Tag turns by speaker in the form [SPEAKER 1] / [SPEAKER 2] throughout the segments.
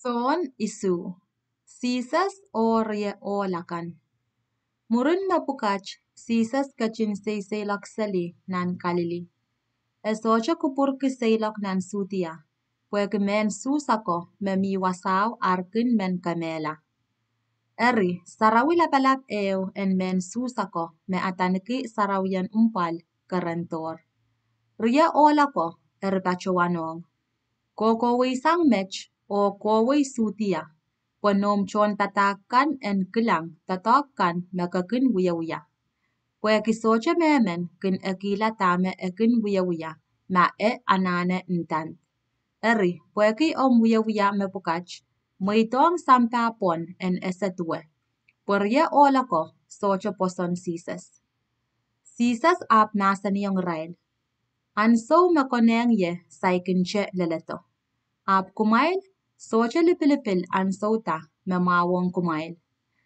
[SPEAKER 1] Son isu, sisas orye olakan. Murun mapukach, sisas kachin seilok sali nan kalili. Esocha kupurki seilok nan sutia, pwek men susako memi wasaw arkin men kamela. Eri, sarawi lapalap eo en men susako me ataniki sarawian umpal karantor. Ria olako erbachowanong. Kokowi sang mech o kowi sutia. Panom chon tatakan en kilang tatakan makakin wiya. Pweki socha memen kin akila tame ekin wiya ma e anane intan. Eri pweki om wiya mepukach moitong sampa pon en esetue. Porye olako socha poson sisas. Sisas ap masaniyong rail. Anso makoneng ye saikinche leleto. Ap kumail, socha lipilipil ansota memawong kumail.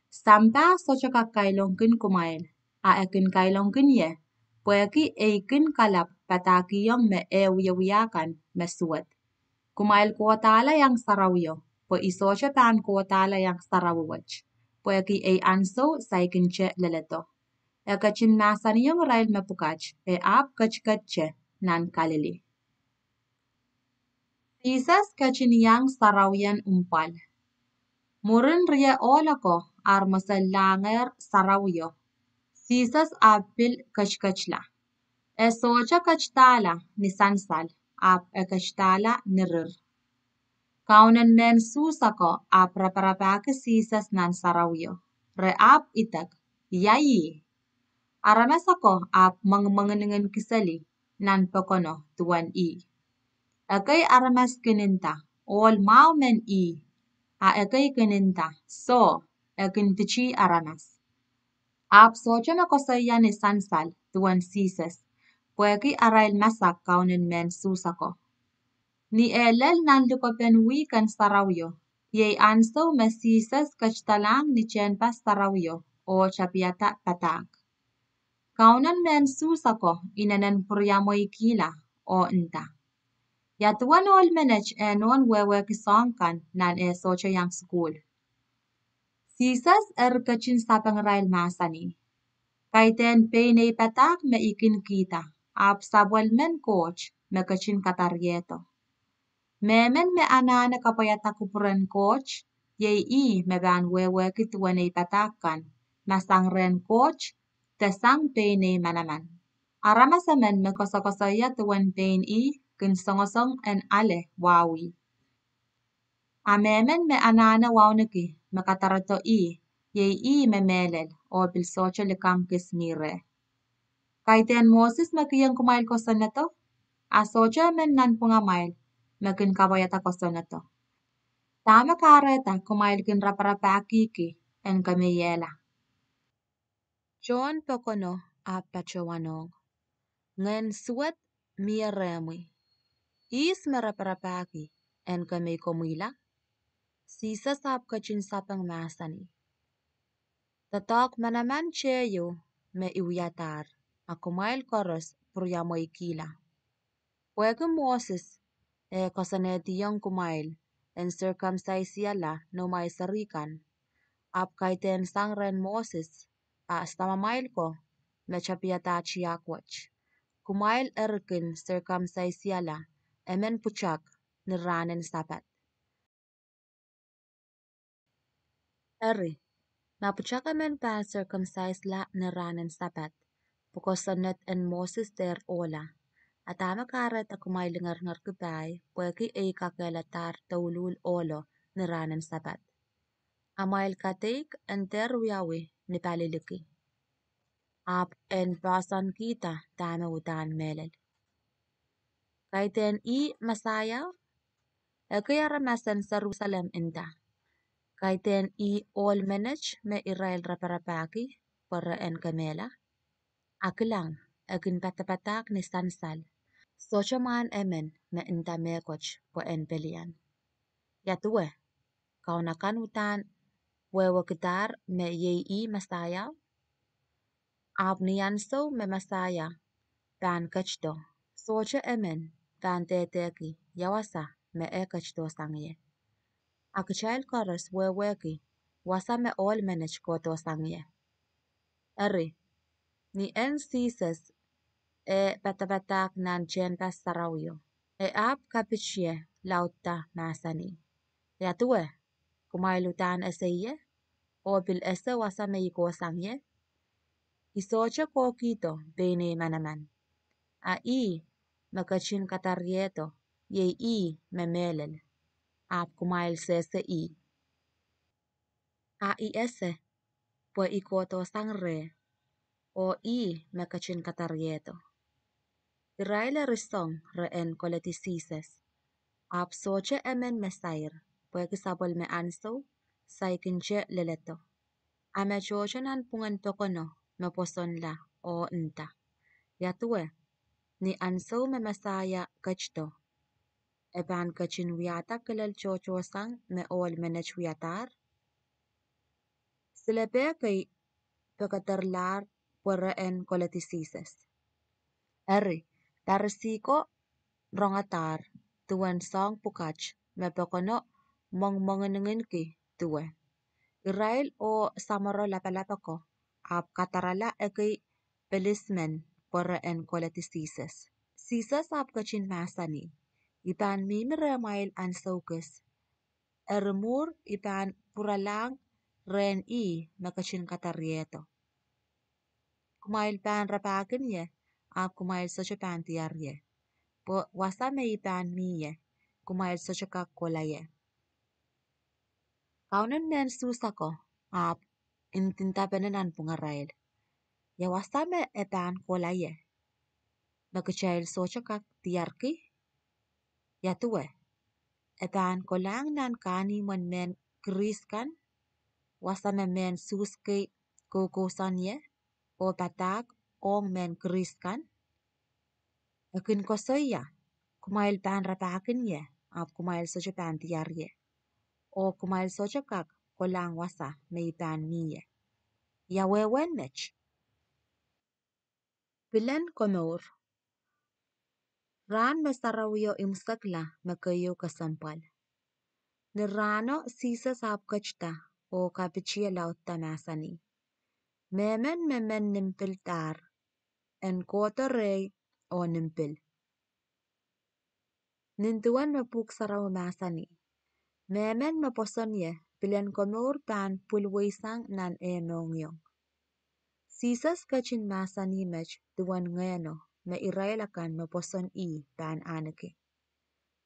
[SPEAKER 1] Sampa socha kakailongkin kumail, a ekin kailongkin ye, pweki eikin kalap patakiyong me wiyawiyakan me suwet. Kumail kuotala yang sarawyo, po isocha pan kuotala yang sarawawach, pweki ei anso saikinche leleto. Ekachin masaniyong rail mepukach, e ap kachkache nan kalili. Sisas kachin yang sarawian umpal. Murin ria olako armasallanger sarawyo. Sisas apil kachkachla. Esocha kachtala ni sansal ap ekachtala nirir. Kaunen men susako ap raparapake sisas nan sarawyo. Re ap itak, yayi. Aramesako ap mangmanganingen kisali nan pokono tuan i. Akay aramas kininta, all mau men i. A ekay kininta, so, ekintichi aramas. Ap socha na kosaya ni sansal, tuan sisas, pweki arail masak kaunin men susako. Ni elel nan lukopen wikan sarawyo, yey anso me sisas kachtalang ni chenpas sarawyo, o chapiata patak. Kaunan men susako inanan puryamoy kila, o inta. Yatuan ol menech enon wewe kisongkan nan e socha yang school. Sisas kachin sapang rail masani. Kaiten peinay patak me ikin kita, ap sabwal men coach me kachin kataryeto. Memen me anana kapayata kupuran coach, yey I me ban wewe kituanay patakan, masang ren coach, tesang peinay manaman. Aramasamen me kosakosaya tuan pein I, kin songosong en ale wawi. Amemen me anana wawniki me katarato I, yey I me melel o bilsocha likam kismire. Kaiten Moses me kiyang kumail kosonato, asocha men nan pungamail me kin kabayata kosonato. Tama kareta kumail kin raparapakiki en kamiyela. John Pocono apachawanong. Ngen suwet mia remwi. Is meraparapaki en kami komila. Sisa sap kachin sapang masani. Tatak manaman cheyo me iwiyatar. Akumail koros puryamoy kila. Pwede Moses kosanetiyong kumail en circumcisiala no may sarikan. Ap kaiten sangren Moses astamamail ko me chapiyata chiyakwach. Kumail erkin circumcisiala emen puchak niranen sapat. Eri, mapuchak emen pa circumcise la niranen sapat. Pukosanet en Moses der ola. Atama karet akumail ngar kubay, pweki ay kakelatar taulul olo niranen sapat. Amail kateik enter wiyawi ni paliliki. Ap en pasan kita tama utan melel. Kaiten I Masaya, ekayaramasan sa Jerusalem inta. Kaiten I all manage me Israel raparapaki para en kamela. Akilang, ekin patapatak ni sansal. Sochaman emen me inta mekoch po en pelian. Yatue, kaunakan utan wewakitar me yei I Masaya. Ap niyanso me Masaya, pan kachto. Socha emen, pan teteki, yawasa me kachto sangye. Akichail koras weweki wasame ol menech koto sangye. Eri, ni en Caesars batabatak nan jenpas sarawyo. Ap kapichye lauta masani. Yatue, kumailutan eseye, o bil ese wasame iko sangye. Isoche kokito bene manaman. A makachin katarieto ye memelel. Ap kumail sese A ese po ikoto sangre o makachin katarieto. Iraile risong re en koletisis. Ap soche emen mesair po kisabol me anso saikinche leleto. Ame chochonan pungan tokono me poson la o nta. Yatue ni anso me masaya kachto. Eban kachin wiata kelel chochosang me ol menech wiatar. Silebe kay pekaterlar pore en koletisis. Eri, tarisiko rongatar tuan song pukach me pekono mongmongenengin ki tue. Irail o samaro lapalapako ap katarala ekay pelismen pore en koletisis. Sisas ap kachin masani. Ipan mimire mail ansokes. Eremur ipan puralang ren makachin katarieto. Kumail pan rapakin ye, ap kumail soche pan tiar ye. Po wasame ipan miye, kumail soche kakola ye. Kaunen men susako, ap intintapenenan pungarail. Ya wasame epan kola ye. Nakachail soche kak tiarki. Ya tue. Epan kolang nan kani mon men kriskan. Wasame men suske kokosan ye. O batak ong men kriskan. Akin kosoya. Kumail pan rapakin ye. Ap kumail soche pan tiar ye. O kumail soche kak kolang wasa may pan miye. Ya wewen mech. Bilen komor. Ran mesarawyo imsakla makayo kasampal. Nirano sisa sab kachta o kapichia lauta masani. Memen nimpil tar. En kota rey o nimpil. Nintuan mapuk saraw masani. Memen maposon ye bilen komor pan pulwisang nan mongyong. Sisas kachin masani mech tuan ngeno me irailakan maposon pan anake.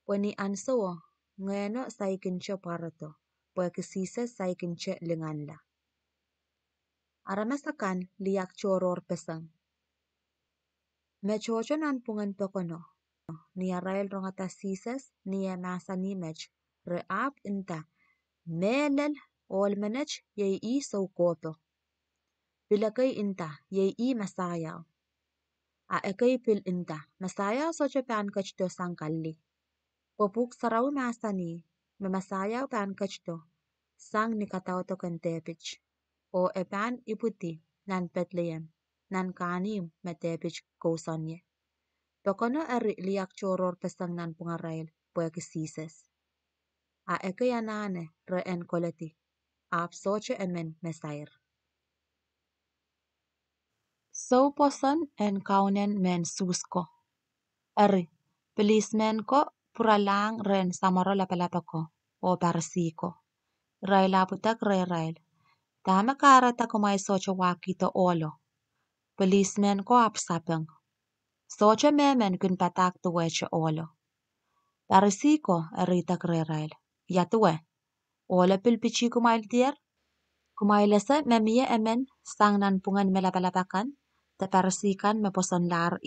[SPEAKER 1] Wani ansawo ngeno saikinche parato pweke sisas saikinche linganla. Aramasakan liyak choror pesang. Me chochonan pungan tokono. Niya rail rongata sisas niya masani mech reap inta melel olmenech ye so koto. Bilakay inta ye masayaw. A ekay pil inta masayaw soche pan kachto sangkalli. Popuk saraw masani mamasayaw pan kachto sang nikatauto kantepich. O epan iputi nan Bethlehem nan kanim metepich kosanye. Tokono eri liyak choror pesang nan pungarail pweke sises. A ekay anane reen koleti. Ap soche emen mesair. So poson en kaunen men susko. Eri, policemen ko puralang ren samaro lapalapako o barsiko. Rail aputak rail. Tama karata kumay soche wakito olo. Policemen ko apsapeng. Soche memen kun patak tuweche olo. Barsiko eritak rail. Yatue. Ola pilpichi kumail tier. Kumailese memiye emen sang nan pungan melapalapakan. Taparsikan me poson lar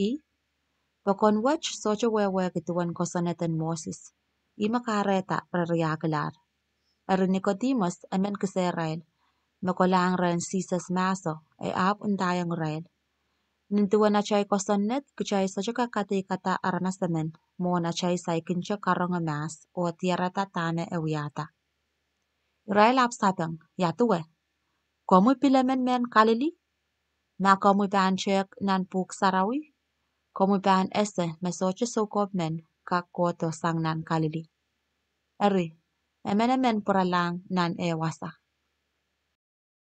[SPEAKER 1] Pokon wach soche wewe kituan kosoneten Moses. Ima kareta preriaklar. Eri Nicodemus emen kiserail. Mekolang ren sisas maso ap undayang rail. Nintuan na chay kosonet kuchay soche kakati kata aramasamen mo na chay say kincha karong mas o tierata tame ewiata. Rail ap sapang yatuwe. Komu pilemen men kalili? Na komu banchek nan puk sarawi? Komu ban ese mesoche sokop men kak koto sang nan kalili. Eri, Emenemen pura lang nan ewasa.